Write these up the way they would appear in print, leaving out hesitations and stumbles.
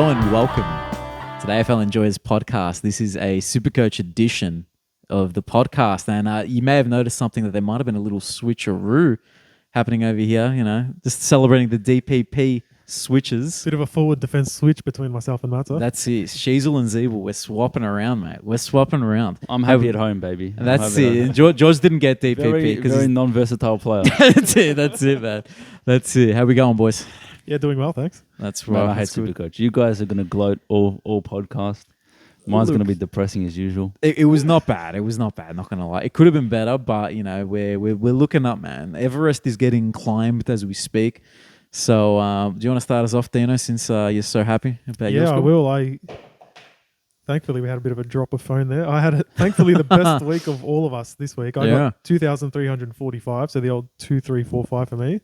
Hello and welcome to the AFL Enjoyers podcast. This is a Supercoach edition of the podcast, and you may have noticed something that there might have been a little switcheroo happening over here, just celebrating the DPP switches. Bit of a forward defence switch between myself and Matsa. That's it. Sheezel and Zeeble, we're swapping around, mate. We're swapping around. I'm happy at home, baby. That's it. George didn't get DPP because he's a non-versatile player. That's it, man. That's it. How we going, boys? Yeah, doing well, thanks. That's Man, right. I hate Supercoach. You guys are going to gloat all podcast. Mine's going to be depressing as usual. It was not bad. Not going to lie. It could have been better, but we're looking up, man. Everest is getting climbed as we speak. So, do you want to start us off, Theona, since you're so happy about your score? Yeah, I will. Thankfully, we had a bit of a drop of phone there. I had, thankfully, the best week of all of us this week. I got 2,345, so the old 2,345 for me.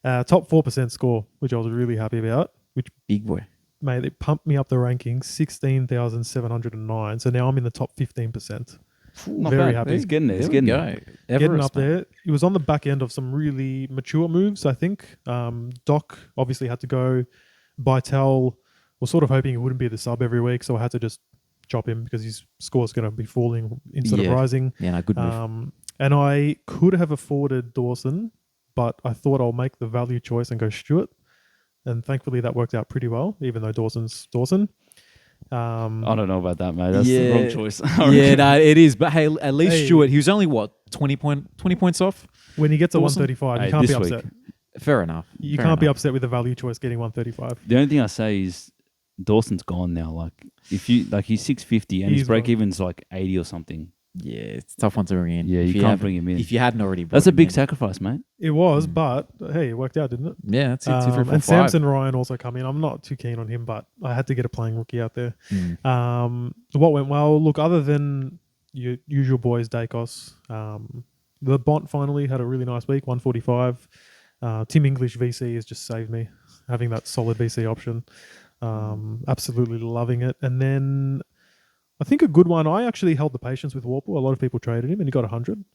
Top 4% score, which I was really happy about. Which big boy. Mate, it pumped me up the rankings, 16,709. So now I'm in the top 15%. Not Very bad. happy. He's getting there. He's There we getting go. there. Getting up there. It was on the back end of some really mature moves, I think. Doc obviously had to go. Bytel was sort of hoping he wouldn't be the sub every week, so I had to just chop him because his score's going to be falling instead of rising. Yeah, no, good move. And I could have afforded Dawson, but I thought I'll make the value choice and go Stewart. And thankfully that worked out pretty well, even though Dawson's Dawson. I don't know about that, mate. That's the wrong choice. Yeah, no, it is. But hey, at least Stewart, he was only, 20 points off? When he gets a Dawson? 135, you can't be upset. Fair enough. You can't be upset with the value choice getting 135. The only thing I say is Dawson's gone now. Like if you he's 650 and his break even's like 80 or something. Yeah, it's a tough one to bring in. Yeah, you can't bring him in. If you hadn't already brought That's a him big in. sacrifice, mate. It was, but hey, it worked out, didn't it? Yeah, that's it. 2, 3, 4, 5. And Samson Ryan also come in. I'm not too keen on him, but I had to get a playing rookie out there. What went well? Look, other than your usual boys, Dacos, the Bont finally had a really nice week, 145. Tim English VC has just saved me, having that solid VC option. Absolutely loving it. And then I think a good one, I actually held the patience with Warple. A lot of people traded him and he got 100.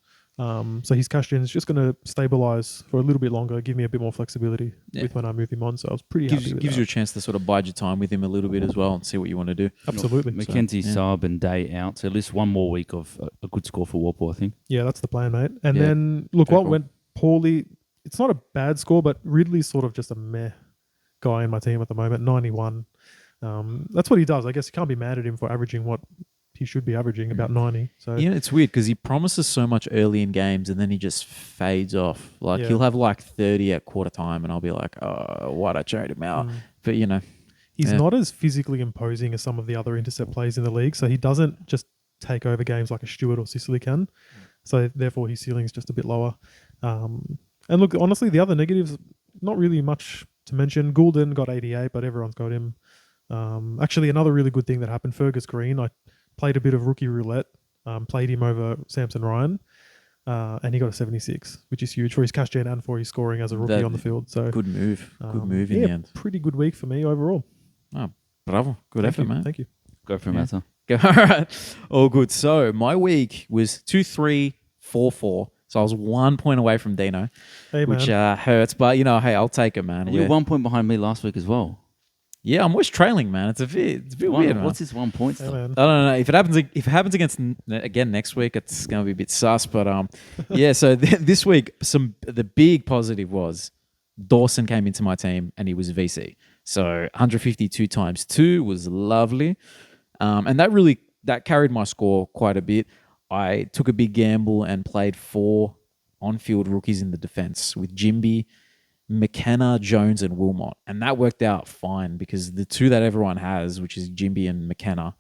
So his cash in is just going to stabilize for a little bit longer, give me a bit more flexibility with when I move him on. So I was pretty happy with gives that. you a chance to sort of bide your time with him a little bit as well and see what you want to do. Absolutely. Mackenzie sub and Day out. So at least one more week of a good score for Warple, I think. Yeah, that's the plan, mate. And then, look, what went poorly, it's not a bad score, but Ridley's sort of just a meh guy in my team at the moment, 91. That's what he does. I guess you can't be mad at him for averaging what he should be averaging, about 90. So yeah, it's weird because he promises so much early in games and then he just fades off. Like he'll have like 30 at quarter time and I'll be like, oh, why'd I trade him out? But he's not as physically imposing as some of the other intercept players in the league. So he doesn't just take over games like a Stewart or Sicily can. So therefore his ceiling is just a bit lower. And look, honestly, the other negatives, not really much to mention. Goulden got 88, but everyone's got him. Actually, another really good thing that happened, Fergus Green, I played a bit of rookie roulette, played him over Samson Ryan, and he got a 76, which is huge for his cash gen and for his scoring as a rookie on the field. So good move. Good move in the end. Pretty good week for me overall. Oh, bravo. Good effort, man. Thank you. Go for Matsa. All right. All good. So my week was 2-3-4-4. So I was 1 point away from Dino, which hurts. But, hey, I'll take it, man. You were 1 point behind me last week as well. Yeah, I'm always trailing, man. It's a bit weird, man. What's this 1 point stuff? Hey, I don't know. If it happens again next week, it's going to be a bit sus. But yeah. So this week, the big positive was Dawson came into my team and he was VC. So 152 times 2 was lovely, and that carried my score quite a bit. I took a big gamble and played 4 on-field rookies in the defense with Jimby, McKenna, Jones, and Wilmot. And that worked out fine because the 2 that everyone has, which is Jimby and McKenna,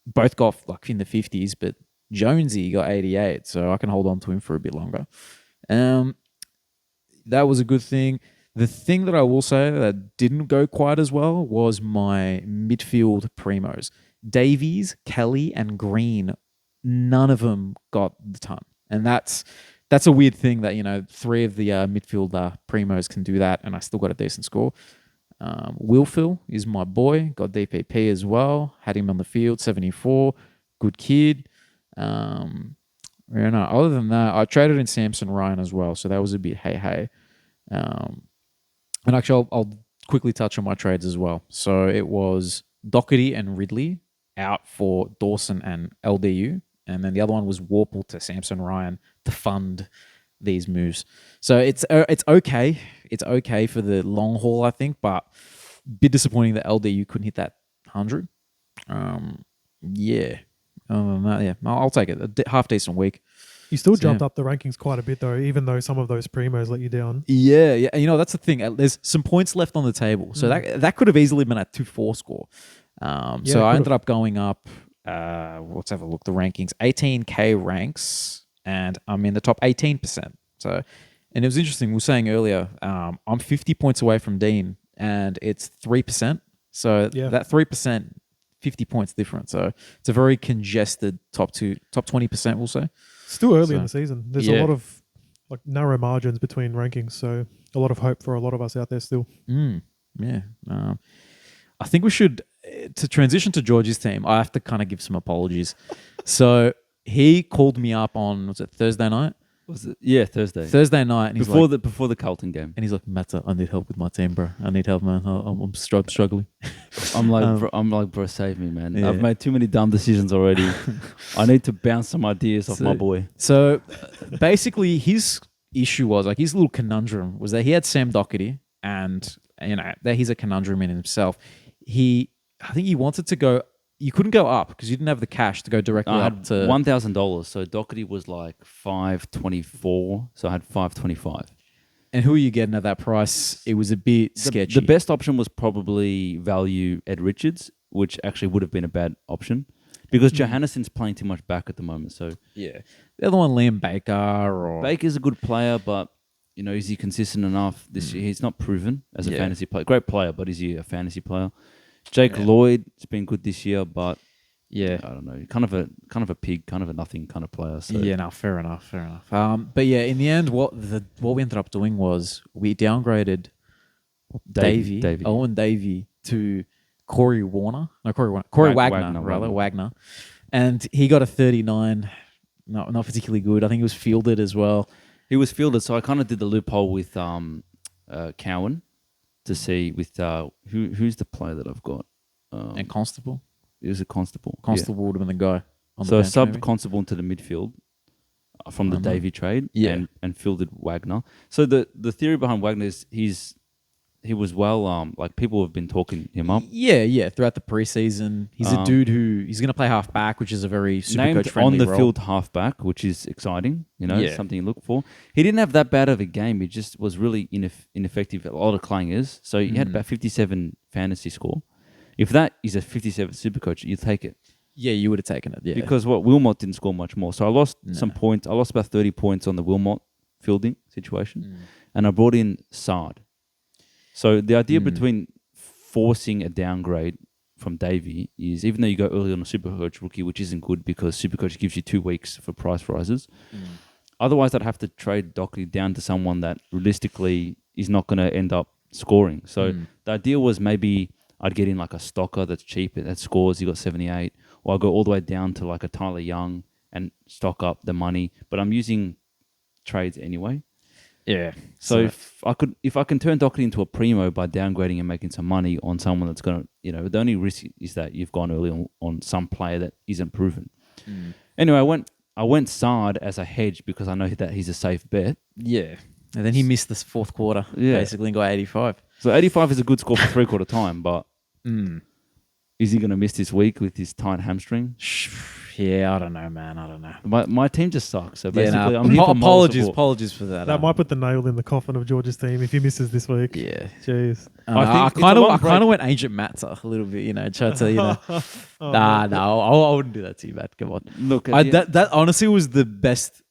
both got like in the 50s, but Jonesy got 88, so I can hold on to him for a bit longer. That was a good thing. The thing that I will say that didn't go quite as well was my midfield primos. Davies, Kelly, and Green, none of them got the ton. And that's a weird thing that, 3 of the midfield primos can do that, and I still got a decent score. Wilfil is my boy, got DPP as well, had him on the field, 74, good kid. Other than that, I traded in Samson Ryan as well, so that was a bit hey. And actually, I'll quickly touch on my trades as well. So it was Doherty and Ridley out for Dawson and LDU. And then the other one was Warple to Samson Ryan to fund these moves. So it's okay. It's okay for the long haul, I think, but a bit disappointing that LDU couldn't hit that 100. Yeah. Yeah, I'll take it. Half decent week. You still jumped up the rankings quite a bit, though, even though some of those primos let you down. Yeah. You know, that's the thing. There's some points left on the table. So that could have easily been a 2-4 score. So I ended up going up, let's have a look, the rankings, 18K ranks, and I'm in the top 18%. So, and it was interesting, we were saying earlier, I'm 50 points away from Dean, and it's 3%. So that 3%, 50 points different. So it's a very congested top 20%, we'll say. Still early in the season. There's a lot of narrow margins between rankings, so a lot of hope for a lot of us out there still. Yeah. I think we should, to transition to George's team, I have to kind of give some apologies. So he called me up on, was it Thursday night? Was it? Yeah, Thursday. Thursday night. And before the Carlton game. And he's like, Matsa, I need help with my team, bro. I need help, man. I'm struggling. I'm like, bro, save me, man. Yeah. I've made too many dumb decisions already. I need to bounce some ideas off my boy. So basically his issue was, his little conundrum was that he had Sam Doherty, and that he's a conundrum in himself. I think he wanted to go. You couldn't go up because you didn't have the cash to go directly up to $1,000. So Doherty was like $524. So I had $525. And who are you getting at that price? It was a bit sketchy. The best option was probably value Ed Richards, which actually would have been a bad option because Johannesson's playing too much back at the moment. So yeah, the other one, Liam Baker. Baker's a good player, but is he consistent enough this year? He's not proven as a fantasy player. Great player, but is he a fantasy player? Jake Lloyd has been good this year, but I don't know, kind of a pig, kind of a nothing kind of player. So. Yeah, no, fair enough. But yeah, in the end, what we ended up doing was we downgraded Owen Davey to Corey Wagner, and he got a 39. Not particularly good. I think he was fielded as well. He was fielded, so I kind of did the loophole with Cowan. To see with who's the player that I've got. And Constable? It was a Constable. Constable would have been the guy. So sub Constable into the midfield from the Davey trade and fielded Wagner. So the theory behind Wagner is he was well, people have been talking him up. Yeah, throughout the preseason. He's a dude he's going to play half back, which is a very Supercoach friendly on the role. field half back, which is exciting, something you look for. He didn't have that bad of a game. He just was really ineffective at a lot of clangers. So he had about 57 fantasy score. If that is a 57 Supercoach, you take it. Yeah, you would have taken it, yeah. Because Wilmot didn't score much more. So I lost some points. I lost about 30 points on the Wilmot fielding situation. And I brought in Sard. So the idea between forcing a downgrade from Davey is, even though you go early on a Supercoach rookie, which isn't good because Supercoach gives you 2 weeks for price rises. Otherwise, I'd have to trade Doherty down to someone that realistically is not going to end up scoring. So the idea was maybe I'd get in like a stocker that's cheap, that scores, he got 78, or I'll go all the way down to like a Tyler Young and stock up the money. But I'm using trades anyway. Yeah. So if I can turn Doherty into a primo by downgrading and making some money on someone that's going to, the only risk is that you've gone early on some player that isn't proven. Anyway, I went Sard as a hedge because I know that he's a safe bet. Yeah. And then he missed this fourth quarter, basically, and got 85. So 85 is a good score for 3/4 time, but is he going to miss this week with his tight hamstring? Yeah, I don't know, man. I don't know. My team just sucks. So basically, I'm here for apologies for that. That might put the nail in the coffin of George's team if he misses this week. Yeah. Jeez. I kind of went Ancient Matsa a little bit, try to, no, I wouldn't do that to you, man. Come on. Look, that honestly was the best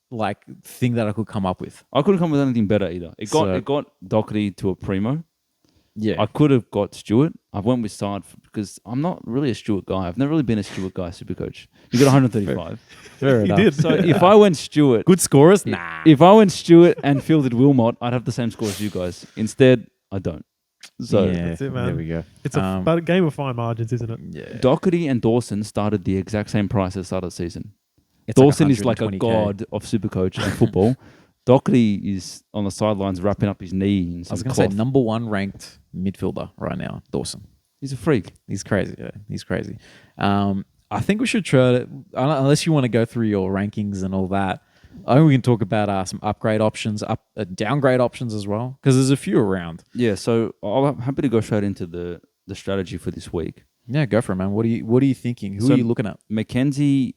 thing that I could come up with. I couldn't come up with anything better either. It got Doherty to a primo. Yeah. I could have got Stewart. I went with Sard because I'm not really a Stewart guy. I've never really been a Stewart guy, Supercoach. You got 135. Fair enough. He did. So if I went Stewart... Good scorers? Nah. If I went Stewart and fielded Wilmot, I'd have the same score as you guys. Instead, I don't. So that's it, man. There we go. It's a game of fine margins, isn't it? Yeah. Doherty and Dawson started the exact same price at the start of the season. Dawson is like a god of Supercoach and football. Doherty is on the sidelines wrapping up his knee in some I was going to say cloth. number 1 ranked midfielder right now, Dawson. He's a freak. He's crazy. Yeah, he's crazy. I think we should try to, unless you want to go through your rankings and all that. I think we can talk about some upgrade options, downgrade options as well, because there's a few around. Yeah, so I'm happy to go straight into the strategy for this week. Yeah, go for it, man. What are you thinking? Who are you looking at? Mackenzie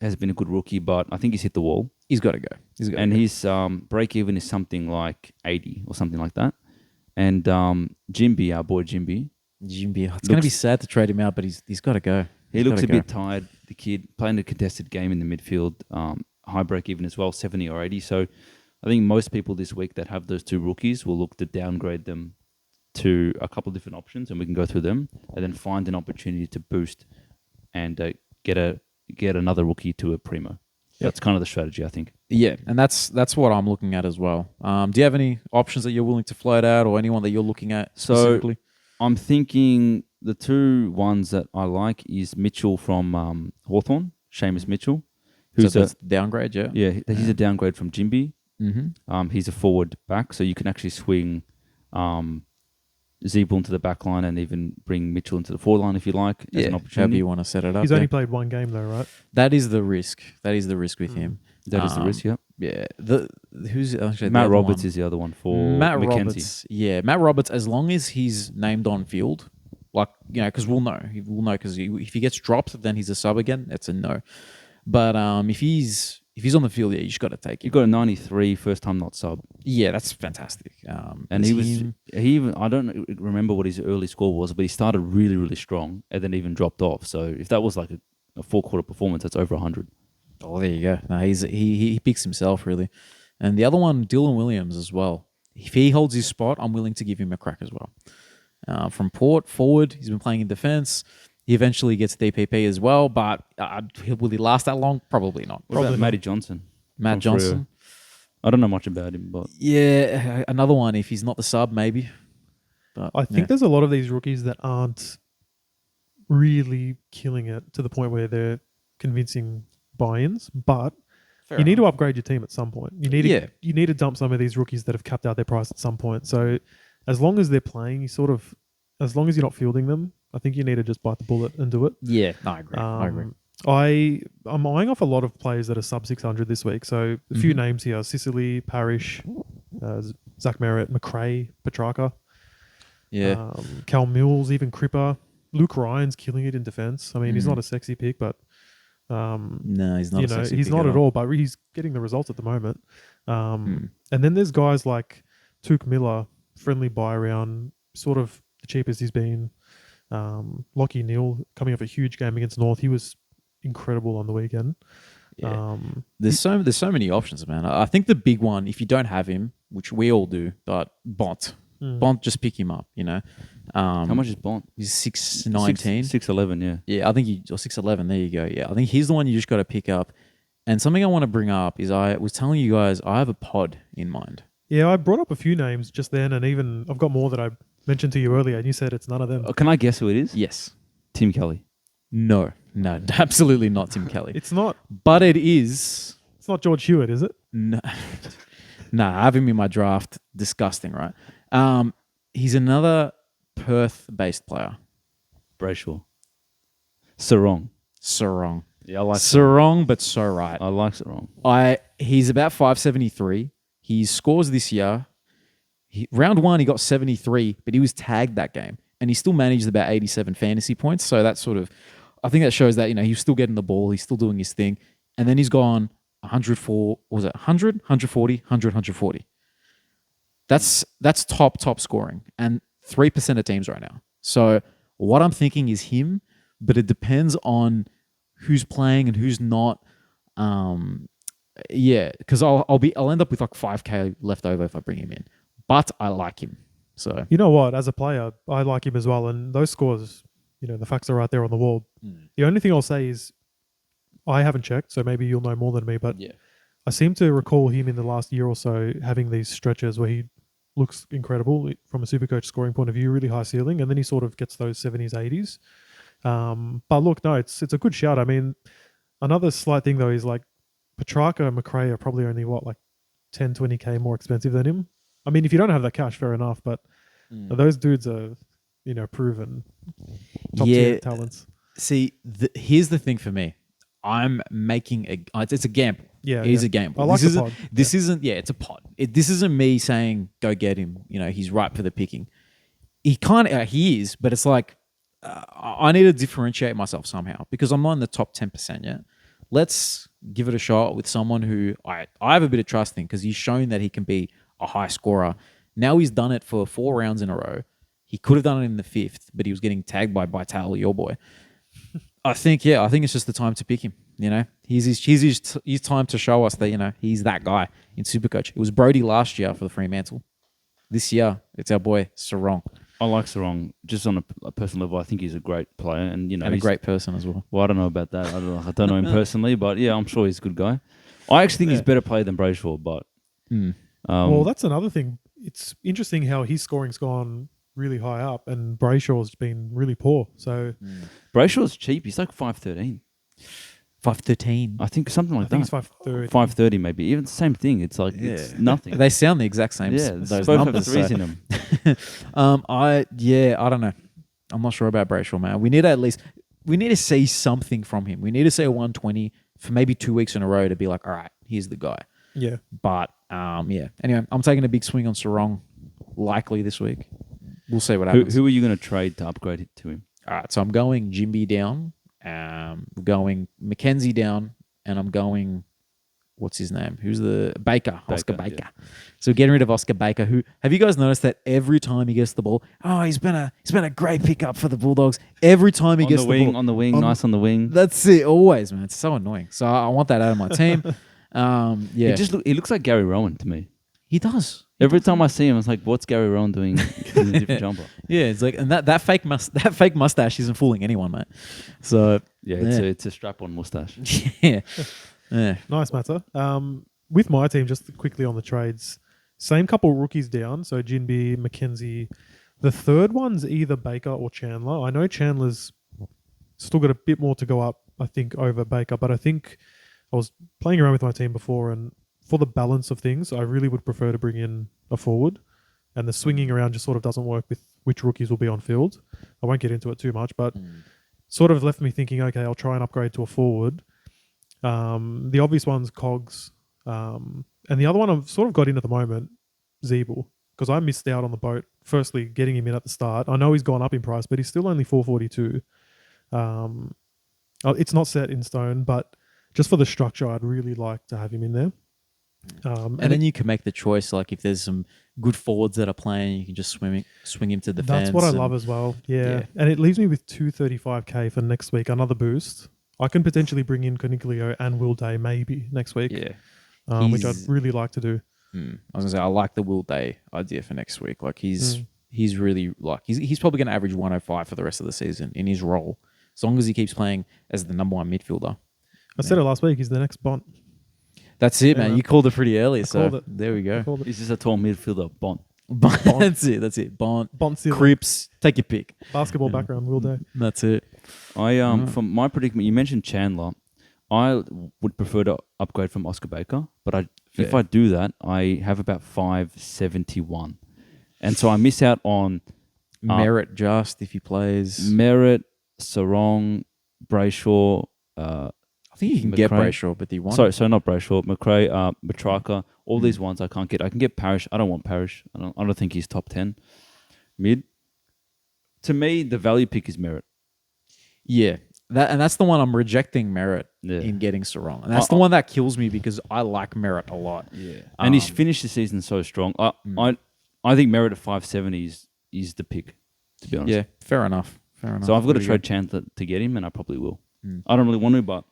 has been a good rookie, but I think he's hit the wall. He's got to go. His break even is something like 80 or something like that. And Jimby, our boy Jimby. It's going to be sad to trade him out, but he's got to go. He looks a bit tired. The kid playing a contested game in the midfield, high break even as well, 70 or 80. So I think most people this week that have those two rookies will look to downgrade them to a couple of different options, and we can go through them, and then find an opportunity to boost and get another rookie to a primo. That's kind of the strategy, I think. Yeah, and that's what I'm looking at as well. Do you have any options that you're willing to float out, or anyone that you're looking at specifically? So I'm thinking the two ones that I like is Mitchell from Hawthorn, Seamus Mitchell, who's a downgrade. Yeah, he's a downgrade from Jimby. Mm-hmm. He's a forward back, so you can actually swing Zeeble into the back line and even bring Mitchell into the forward line if you like. As an opportunity. However you want to set it up. He's only played one game though, right? That is the risk. That is the risk with him. That is the risk, yeah. Yeah. Who's actually Matt Roberts is the other one for Matt Mackenzie. Roberts. Yeah, Matt Roberts. As long as he's named on field, like because we'll know. We'll know because if he gets dropped, then he's a sub again. That's a no. But if he's on the field, yeah, you just got to take him. He got a 93 first time not sub. Yeah, that's fantastic. And he even I don't remember what his early score was, but he started really, really strong and then even dropped off. So if that was like a 4-quarter performance, that's over 100. Oh, there you go. No, he picks himself really. And the other one, Dylan Williams as well. If he holds his spot, I'm willing to give him a crack as well. From Port forward, he's been playing in defence. He eventually gets DPP as well, but will he last that long? Probably not. What about Matty Johnson? Matt Johnson. I don't know much about him, but yeah, another one. If he's not the sub, maybe. But I think there's a lot of these rookies that aren't really killing it to the point where they're convincing buy-ins, but you need to upgrade your team at some point. You need to dump some of these rookies that have capped out their price at some point. So as long as they're playing, as long as you're not fielding them, I think you need to just bite the bullet and do it. Yeah, no, I agree. I'm eyeing off a lot of players that are sub 600 this week. So a few names here: Sicily, Parrish, Zach Merritt, McRae, Petrarca, Cal Mills, even Cripper. Luke Ryan's killing it in defense. I mean, he's not a sexy pick, but no, he's not. He's not at all. But he's getting the results at the moment. And then there's guys like Took Miller, friendly buy around, sort of the cheapest he's been. Lockie Neal coming off a huge game against North. He was incredible on the weekend. Yeah. There's so many options, man. I think the big one, if you don't have him, which we all do, but Bont. Bont, just pick him up, how much is Bont? He's 6'19". 6'11", yeah. Yeah, I think or 6'11", there you go. Yeah, I think he's the one you just got to pick up. And something I want to bring up is I was telling you guys I have a pod in mind. Yeah, I brought up a few names just then, and even I've got more that I mentioned to you earlier, and you said it's none of them. Can I guess who it is? Yes. Tim Kelly. No, absolutely not Tim Kelly. It's not. But it is. It's not George Hewitt, is it? No. I have him in my draft. Disgusting, right? He's another Perth-based player. Brayshaw. Sarong. Yeah, I like Sarong, but so right. I like Sarong. He's about 573. He scores this year. Round 1, he got 73, but he was tagged that game. And he still managed about 87 fantasy points. So that's sort of, I think that shows that, he's still getting the ball. He's still doing his thing. And then he's gone 104, what was it? 100, 140, 100, 140. That's top scoring. And 3% of teams right now. So what I'm thinking is him, but it depends on who's playing and who's not. Because I'll end up with like 5K left over if I bring him in. But I like him. So you know what? As a player, I like him as well. And those scores, the facts are right there on the wall. The only thing I'll say is I haven't checked, so maybe you'll know more than me. But I seem to recall him in the last year or so having these stretches where he looks incredible from a Supercoach scoring point of view, really high ceiling, and then he sort of gets those 70s, 80s. But look, no, it's a good shout. I mean, another slight thing though is like Petrarca and McRae are probably only 10, 20K more expensive than him. I mean, if you don't have that cash, fair enough. But those dudes are, proven top tier talents. See, here's the thing for me. I'm making it's a gamble. Yeah, it is a gamble. I like this the isn't, pod. This isn't. Yeah, it's a pod. This isn't me saying go get him. He's ripe for the picking. He is, but it's like I need to differentiate myself somehow because I'm not in the top 10% yet. Let's give it a shot with someone who I have a bit of trust in because he's shown that he can be a high scorer. Now he's done it for 4 rounds in a row. He could have done it in the 5th, but he was getting tagged by Vital, your boy. I think it's just the time to pick him. He's his time to show us that he's that guy in Supercoach. It was Brody last year for the Fremantle. This year, it's our boy Sarong. I like Sarong just on a personal level. I think he's a great player, and and a great person as well. Well, I don't know about that. I don't know him personally, but yeah, I'm sure he's a good guy. I actually think he's a better player than Brayshaw, but well, that's another thing. It's interesting how his scoring's gone really high up, and Brayshaw's been really poor. So Brayshaw's cheap. He's like 513. 513. I think something like I think that. it's 530. 530 maybe. Even the same thing. It's like it's nothing. They sound the exact same. Yeah, those both numbers. have 3s in them. I don't know. I'm not sure about Brayshaw, man. We need to see something from him. We need to see a 120 for maybe 2 weeks in a row to be like, all right, here's the guy. Yeah. But yeah. Anyway, I'm taking a big swing on Sarong, likely this week. We'll see what happens. Who are you going to trade to upgrade it to him? All right, so I'm going Jimby down, going Mackenzie down, and I'm going, what's his name? Who's the Baker? Oscar Baker. Yeah. So getting rid of Oscar Baker. Who have you guys noticed that every time he gets the ball, he's been a great pickup for the Bulldogs. Every time he gets the ball on the wing, nice on the wing. That's it, always, man. It's so annoying. So I want that out of my team. Yeah, He looks like Gary Rowan to me. He does. Every time I see him, it's like, what's Gary Rowan doing in a different jumper? Yeah, it's like, and that fake mustache isn't fooling anyone, mate. So yeah, it's a strap-on mustache. Yeah. Nice, Matsa. With my team, just quickly on the trades, same couple rookies down. So Jinby, Mackenzie. The third one's either Baker or Chandler. I know Chandler's still got a bit more to go up, I think, over Baker, but I think I was playing around with my team before, and for the balance of things, I really would prefer to bring in a forward, and the swinging around just sort of doesn't work with which rookies will be on field. I won't get into it too much, but sort of left me thinking, okay, I'll try and upgrade to a forward. The obvious one's Cogs, and the other one I've sort of got in at the moment, Zeeble, because I missed out on the boat. Firstly, getting him in at the start. I know he's gone up in price, but he's still only 442. It's not set in stone, but just for the structure, I'd really like to have him in there. And then you can make the choice, like if there's some good forwards that are playing, you can just swing him to defense. That's what I love as well. Yeah. And it leaves me with 235K for next week, another boost. I can potentially bring in Coniglio and Will Day maybe next week. Yeah. Which I'd really like to do. I was gonna say I like the Will Day idea for next week. Like he's really like he's probably gonna average 105 for the rest of the season in his role, as long as he keeps playing as the number 1 midfielder. I said it last week. He's the next Bont. That's it, man. You called it pretty early, so there we go. Is this a tall midfielder? Bont. That's it. Bont, Cripps, take your pick. Basketball background, Will Day. That's it. From my predicament, you mentioned Chandler. I would prefer to upgrade from Oscar Baker, but if I do that, I have about 571, and so I miss out on Merritt. Just if he plays Merritt, Sarong, Brayshaw. I think you can get Brayshaw, but do you want? So not Brayshaw, McRae, Matraka, all these ones I can't get. I can get Parrish. I don't want Parrish. I don't think he's top 10 mid. To me, the value pick is Merritt. Yeah, that's the one I'm rejecting Merritt in getting Sarong, and that's the one that kills me because I like Merritt a lot. Yeah, and he's finished the season so strong. I think Merritt at 570 is the pick, to be honest. Yeah, fair enough. So I've got to trade Chandler to get him, and I probably will. I don't really want to, but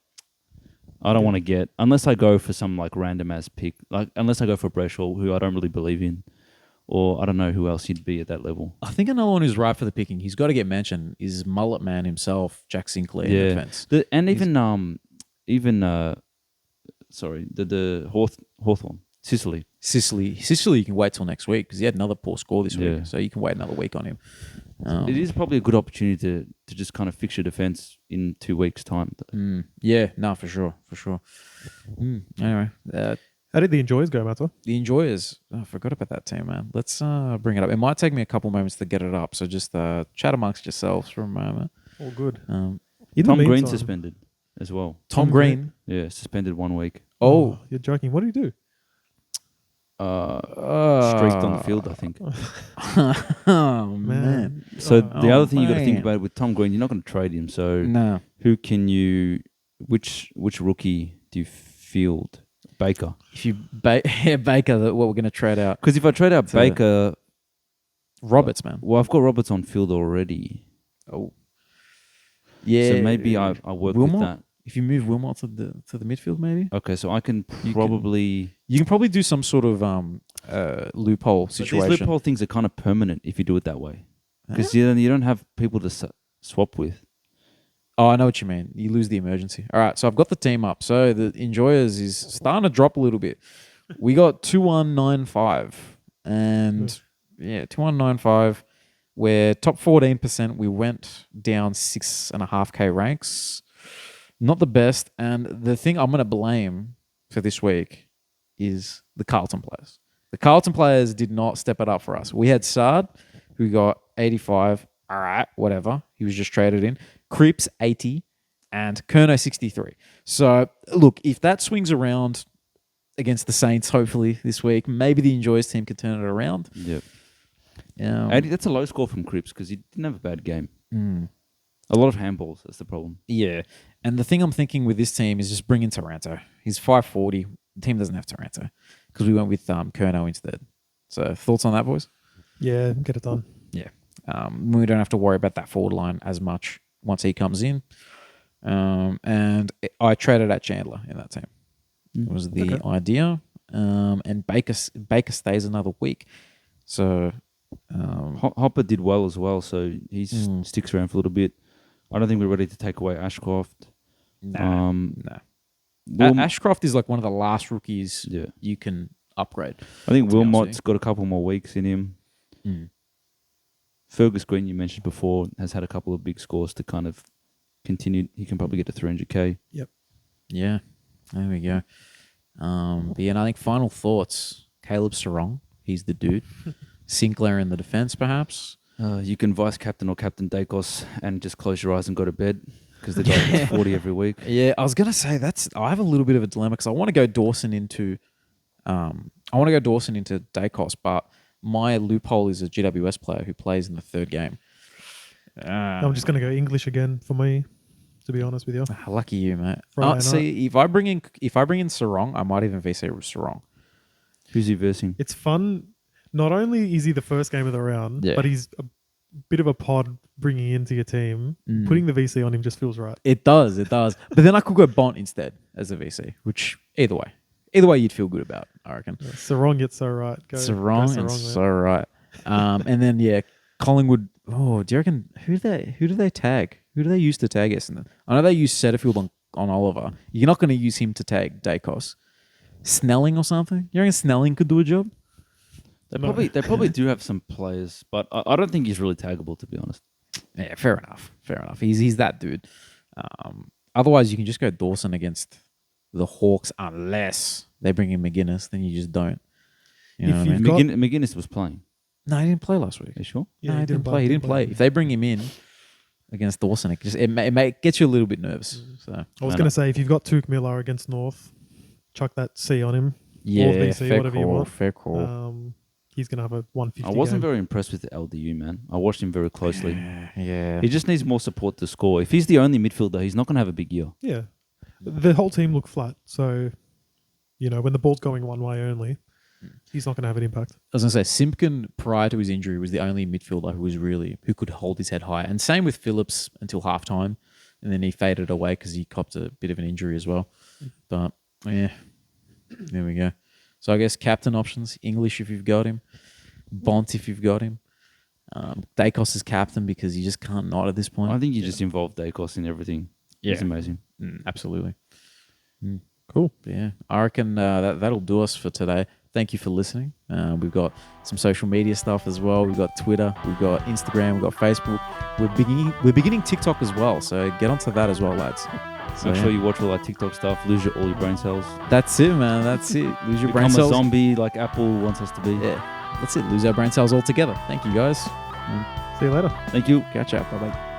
I don't want to get, unless I go for some like random ass pick, like unless I go for Brayshaw, who I don't really believe in, or I don't know who else he'd be at that level. I think another one who's right for the picking, he's got to get mentioned, is Mullet Man himself, Jack Sinclair in defense. The Hawthorn, Sicily, you can wait till next week because he had another poor score this week, so you can wait another week on him. It is probably a good opportunity to just kind of fix your defense in 2 weeks' time. Yeah, no, for sure. Anyway, How did the Enjoyers go, Matsa? The Enjoyers. Oh, I forgot about that team, man. Let's bring it up. It might take me a couple moments to get it up, so just chat amongst yourselves for a moment. All good. Tom Green suspended as well. Tom Green? Yeah, suspended 1 week. Oh. You're joking. What did he do? Streaked on the field, I think. Oh, man. So the other thing you got to think man. about with Tom Green, you're not going to trade him. So No. who can you? Which rookie do you field? Baker. If you Baker, what we're going to trade out. Because if I trade out Baker, Roberts, man. well, I've got Roberts on field already. Oh. Yeah. So maybe I work Wilmot? with that. If you move Wilmot to the midfield, maybe Okay, so I can probably. you can probably do some sort of loophole But situation. these loophole things are kind of permanent if you do it that way, because you don't have people to swap with. Oh, I know what you mean. You lose the emergency. All right, so I've got the team up. So the Enjoyers is starting to drop a little bit. We got 2195, and 2195. We're top 14%. We went down 6.5K ranks. Not the best. And the thing I'm going to blame for this week is the Carlton players. The Carlton players did not step it up for us. We had Sard, who got 85. All right, whatever. He was just traded in. Cripps, 80. And Kerno, 63. So, look, if that swings around against the Saints, hopefully, this week, maybe the Enjoyers team can turn it around. Yep. 80, that's a low score from Cripps because he didn't have a bad game. A lot of handballs, that's the problem. Yeah. And the thing I'm thinking with this team is just bring in Taranto. He's 540. The team doesn't have Taranto because we went with Kerno instead. So thoughts on that, boys? Yeah, get it done. Yeah. We don't have to worry about that forward line as much once he comes in. And I traded at Chandler in that team. It was the idea. And Baker stays another week. So Hopper did well as well, so he sticks around for a little bit. I don't think we're ready to take away Ashcroft. No. Ashcroft is like one of the last rookies you can upgrade. I think Wilmot's got a couple more weeks in him. Fergus Green, you mentioned before, has had a couple of big scores to kind of continue. He can probably get to 300k. Yep. Yeah. There we go. But yeah, and I think final thoughts. Caleb Sarong, he's the dude. Sinclair in the defense, perhaps. You can vice captain or captain Dacos and just close your eyes and go to bed because the guy gets 40 every week. Yeah, I was gonna say I have a little bit of a dilemma because I want to go Dawson into Dacos, but my loophole is a GWS player who plays in the third game. I'm just gonna go English again for me, to be honest with you. Lucky you, mate. See, if I bring in Sarong, I might even VC Sarong. Who's he versing? It's fun. Not only is he the first game of the round, but he's a bit of a pod bringing into your team. Putting the VC on him just feels right. It does. But then I could go Bont instead as a VC, which either way you'd feel good about, I reckon. Yeah, Sarong gets so right. Sarong and so right. And then Collingwood. Oh, do you reckon who do they tag? Who do they use to tag Essendon? I know they use Setterfield on Oliver. You're not going to use him to tag Dacos. Snelling or something? You reckon Snelling could do a job? They probably do have some players, but I don't think he's really taggable, to be honest. Yeah, fair enough. He's that dude. Otherwise, you can just go Dawson against the Hawks unless they bring in McGuinness. Then you just don't. You know what I mean? McGuinness was playing. No, he didn't play last week. Are you sure? Yeah, no, he didn't play. He didn't play. If they bring him in against Dawson, it gets you a little bit nervous. So I was going to say, if you've got Tuke Miller against North, chuck that C on him. Yeah, or VC, fair whatever call. you want. Fair call. He's going to have a 150 I wasn't game. very impressed with the LDU, man. I watched him very closely. Yeah. He just needs more support to score. If he's the only midfielder, he's not going to have a big year. Yeah. The whole team looked flat. So, when the ball's going one way only, he's not going to have an impact. I was going to say, Simpkin, prior to his injury, was the only midfielder who could hold his head high. And same with Phillips until halftime. And then he faded away because he copped a bit of an injury as well. But, yeah, there we go. So I guess captain options, English if you've got him, Bont if you've got him. Dacos is captain because you just can't not at this point. I think you just involve Dacos in everything. Yeah. He's amazing. Absolutely. Cool. Yeah. I reckon that'll do us for today. Thank you for listening. We've got some social media stuff as well. We've got Twitter, we've got Instagram, we've got Facebook. We're beginning TikTok as well. So get onto that as well, lads. So, Make sure you watch all that TikTok stuff. Lose all your brain cells. That's it, man. That's it. Lose your brain Become a cells. zombie like Apple wants us to be. Yeah, that's it. Lose our brain cells altogether. Thank you, guys. See you later. Thank you. Catch up. Bye bye.